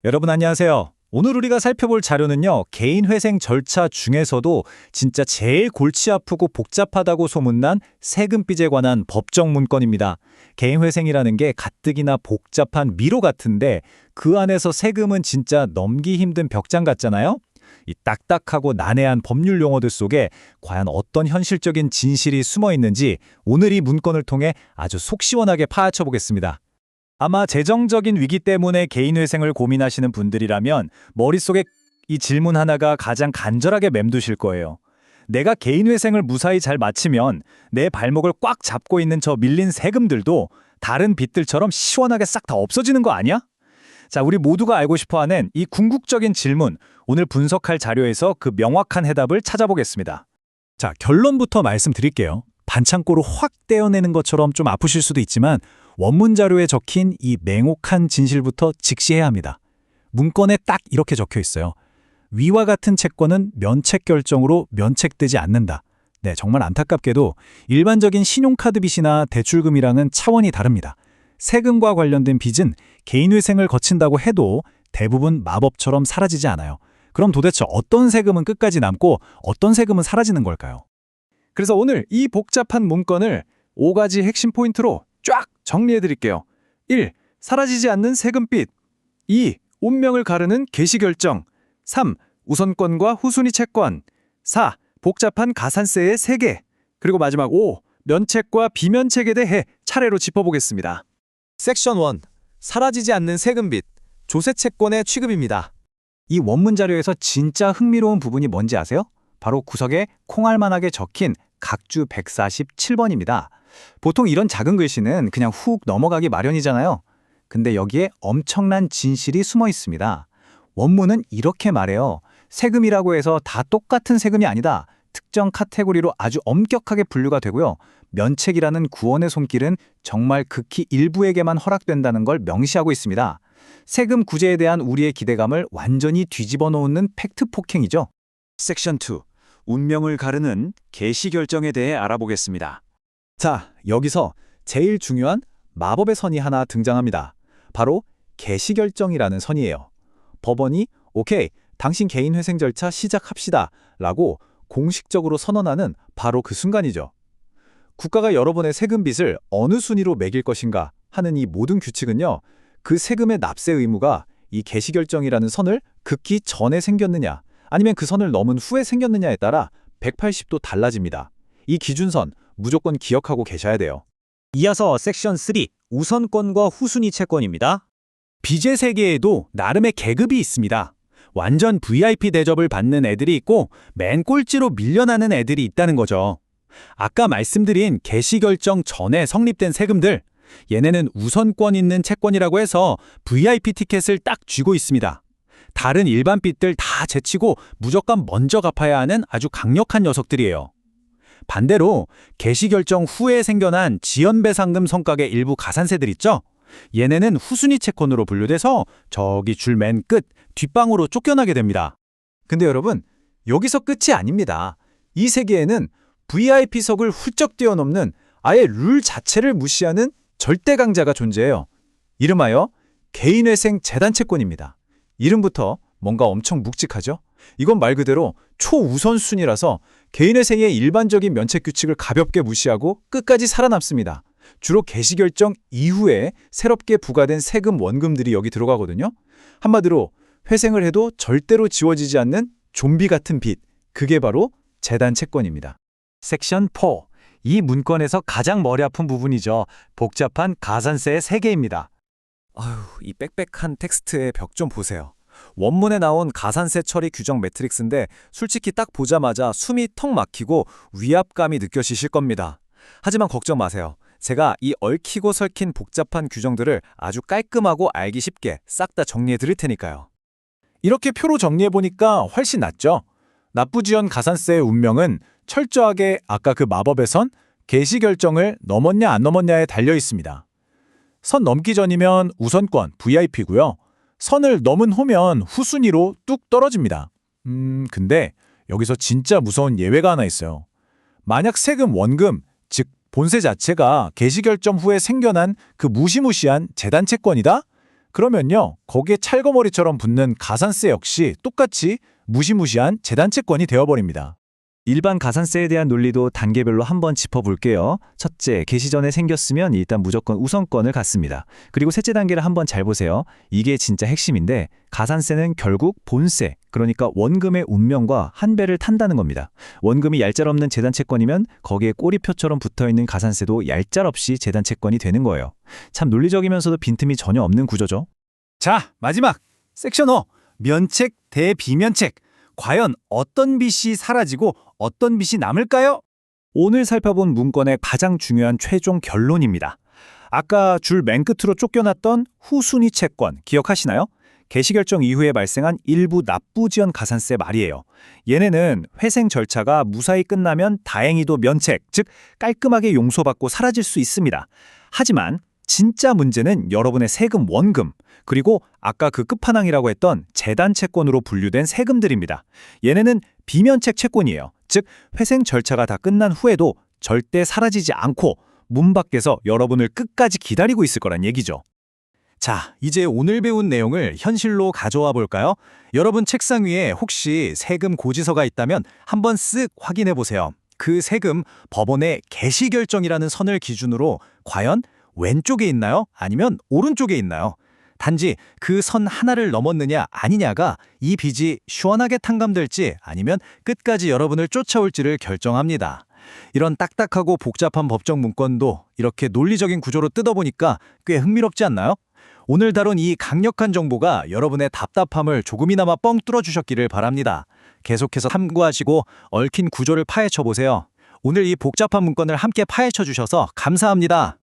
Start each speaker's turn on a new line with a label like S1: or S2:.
S1: 여러분 안녕하세요. 오늘 우리가 살펴볼 자료는요, 개인회생 절차 중에서도 진짜 제일 골치 아프고 복잡하다고 소문난 세금빚에 관한 법정 문건입니다. 개인회생이라는 게 가뜩이나 복잡한 미로 같은데 그 안에서 세금은 진짜 넘기 힘든 벽장 같잖아요? 이 딱딱하고 난해한 법률 용어들 속에 과연 어떤 현실적인 진실이 숨어 있는지 오늘 이 문건을 통해 아주 속 시원하게 파헤쳐 보겠습니다. 아마 재정적인 위기 때문에 개인회생을 고민하시는 분들이라면 머릿속에 이 질문 하나가 가장 간절하게 맴도실 거예요. 내가 개인회생을 무사히 잘 마치면 내 발목을 꽉 잡고 있는 저 밀린 세금들도 다른 빚들처럼 시원하게 싹 다 없어지는 거 아니야? 자, 우리 모두가 알고 싶어하는 이 궁극적인 질문, 오늘 분석할 자료에서 그 명확한 해답을 찾아보겠습니다. 자, 결론부터 말씀드릴게요. 반창고로 확 떼어내는 것처럼 좀 아프실 수도 있지만 원문 자료에 적힌 이 냉혹한 진실부터 직시해야 합니다. 문건에 딱 이렇게 적혀 있어요. 위와 같은 채권은 면책 결정으로 면책되지 않는다. 네, 정말 안타깝게도 일반적인 신용카드 빚이나 대출금이랑은 차원이 다릅니다. 세금과 관련된 빚은 개인회생을 거친다고 해도 대부분 마법처럼 사라지지 않아요. 그럼 도대체 어떤 세금은 끝까지 남고 어떤 세금은 사라지는 걸까요? 그래서 오늘 이 복잡한 문건을 5가지 핵심 포인트로 쫙 정리해드릴게요. 1. 사라지지 않는 세금빚. 2. 운명을 가르는 개시결정. 3. 우선권과 후순위 채권. 4. 복잡한 가산세의 세계. 그리고 마지막 5. 면책과 비면책에 대해 차례로 짚어보겠습니다.
S2: 섹션 1. 사라지지 않는 세금빚, 조세채권의 취급입니다.
S1: 이 원문 자료에서 진짜 흥미로운 부분이 뭔지 아세요? 바로 구석에 콩알만하게 적힌 각주 147번입니다. 보통 이런 작은 글씨는 그냥 훅 넘어가기 마련이잖아요. 근데 여기에 엄청난 진실이 숨어 있습니다. 원문은 이렇게 말해요. 세금이라고 해서 다 똑같은 세금이 아니다. 특정 카테고리로 아주 엄격하게 분류가 되고요. 면책이라는 구원의 손길은 정말 극히 일부에게만 허락된다는 걸 명시하고 있습니다. 세금 구제에 대한 우리의 기대감을 완전히 뒤집어 놓는 팩트 폭행이죠.
S3: 섹션 2. 운명을 가르는 개시결정에 대해 알아보겠습니다.
S1: 자, 여기서 제일 중요한 마법의 선이 하나 등장합니다. 바로 개시결정이라는 선이에요. 법원이 오케이, 당신 개인회생 절차 시작합시다 라고 공식적으로 선언하는 바로 그 순간이죠. 국가가 여러분의 세금 빚을 어느 순위로 매길 것인가 하는 이 모든 규칙은요, 그 세금의 납세 의무가 이 개시결정이라는 선을 긋기 전에 생겼느냐 아니면 그 선을 넘은 후에 생겼느냐에 따라 180도 달라집니다. 이 기준선 무조건 기억하고 계셔야 돼요.
S2: 이어서 섹션 3. 우선권과 후순위 채권입니다.
S1: 빚의 세계에도 나름의 계급이 있습니다. 완전 VIP 대접을 받는 애들이 있고 맨 꼴찌로 밀려나는 애들이 있다는 거죠. 아까 말씀드린 개시결정 전에 성립된 세금들, 얘네는 우선권 있는 채권이라고 해서 VIP 티켓을 딱 쥐고 있습니다. 다른 일반 빚들 다 제치고 무조건 먼저 갚아야 하는 아주 강력한 녀석들이에요. 반대로 개시결정 후에 생겨난 지연배상금 성격의 일부 가산세들 있죠? 얘네는 후순위 채권으로 분류돼서 저기 줄 맨 끝 뒷방으로 쫓겨나게 됩니다. 근데 여러분, 여기서 끝이 아닙니다. 이 세계에는 VIP석을 훌쩍 뛰어넘는 아예 룰 자체를 무시하는 절대 강자가 존재해요. 이름하여 개인회생 재단채권입니다. 이름부터 뭔가 엄청 묵직하죠? 이건 말 그대로 초우선순위라서 개인회생의 일반적인 면책 규칙을 가볍게 무시하고 끝까지 살아남습니다. 주로 개시결정 이후에 새롭게 부과된 세금 원금들이 여기 들어가거든요. 한마디로 회생을 해도 절대로 지워지지 않는 좀비 같은 빚, 그게 바로 재단채권입니다. 섹션 4. 이 문건에서 가장 머리 아픈 부분이죠. 복잡한 가산세의 세계입니다.
S2: 아휴, 이 빽빽한 텍스트의 벽 좀 보세요. 원문에 나온 가산세 처리 규정 매트릭스인데 솔직히 딱 보자마자 숨이 턱 막히고 위압감이 느껴지실 겁니다. 하지만 걱정 마세요. 제가 이 얽히고 설킨 복잡한 규정들을 아주 깔끔하고 알기 쉽게 싹 다 정리해 드릴 테니까요.
S1: 이렇게 표로 정리해보니까 훨씬 낫죠? 납부지연 가산세의 운명은 철저하게 아까 그 마법의 선, 개시결정을 넘었냐 안 넘었냐에 달려 있습니다. 선 넘기 전이면 우선권, VIP고요. 선을 넘은 후면 후순위로 뚝 떨어집니다. 근데 여기서 진짜 무서운 예외가 하나 있어요. 만약 세금 원금, 즉 본세 자체가 개시결정 후에 생겨난 그 무시무시한 재단채권이다? 그러면요, 거기에 찰거머리처럼 붙는 가산세 역시 똑같이 무시무시한 재단채권이 되어버립니다.
S2: 일반 가산세에 대한 논리도 단계별로 한번 짚어볼게요. 첫째, 개시 전에 생겼으면 일단 무조건 우선권을 갖습니다. 그리고 셋째 단계를 한번 잘 보세요. 이게 진짜 핵심인데 가산세는 결국 본세, 그러니까 원금의 운명과 한 배를 탄다는 겁니다. 원금이 얄짤없는 재단채권이면 거기에 꼬리표처럼 붙어있는 가산세도 얄짤없이 재단채권이 되는 거예요. 참 논리적이면서도 빈틈이 전혀 없는 구조죠.
S1: 자, 마지막 섹션 5. 면책 대 비면책. 과연 어떤 빚이 사라지고 어떤 빚이 남을까요?
S2: 오늘 살펴본 문건의 가장 중요한 최종 결론입니다.
S1: 아까 줄 맨 끝으로 쫓겨났던 후순위 채권 기억하시나요? 개시 결정 이후에 발생한 일부 납부지연 가산세 말이에요. 얘네는 회생 절차가 무사히 끝나면 다행히도 면책, 즉 깔끔하게 용서받고 사라질 수 있습니다. 하지만 진짜 문제는 여러분의 세금 원금, 그리고 아까 그 끝판왕이라고 했던 재단 채권으로 분류된 세금들입니다. 얘네는 비면책 채권이에요. 즉 회생 절차가 다 끝난 후에도 절대 사라지지 않고 문 밖에서 여러분을 끝까지 기다리고 있을 거란 얘기죠. 자, 이제 오늘 배운 내용을 현실로 가져와 볼까요? 여러분 책상 위에 혹시 세금 고지서가 있다면 한번 쓱 확인해 보세요. 그 세금 법원의 개시 결정이라는 선을 기준으로 과연 왼쪽에 있나요? 아니면 오른쪽에 있나요? 단지 그 선 하나를 넘었느냐 아니냐가 이 빚이 시원하게 탕감될지 아니면 끝까지 여러분을 쫓아올지를 결정합니다. 이런 딱딱하고 복잡한 법정 문건도 이렇게 논리적인 구조로 뜯어보니까 꽤 흥미롭지 않나요? 오늘 다룬 이 강력한 정보가 여러분의 답답함을 조금이나마 뻥 뚫어주셨기를 바랍니다. 계속해서 참고하시고 얽힌 구조를 파헤쳐 보세요. 오늘 이 복잡한 문건을 함께 파헤쳐 주셔서 감사합니다.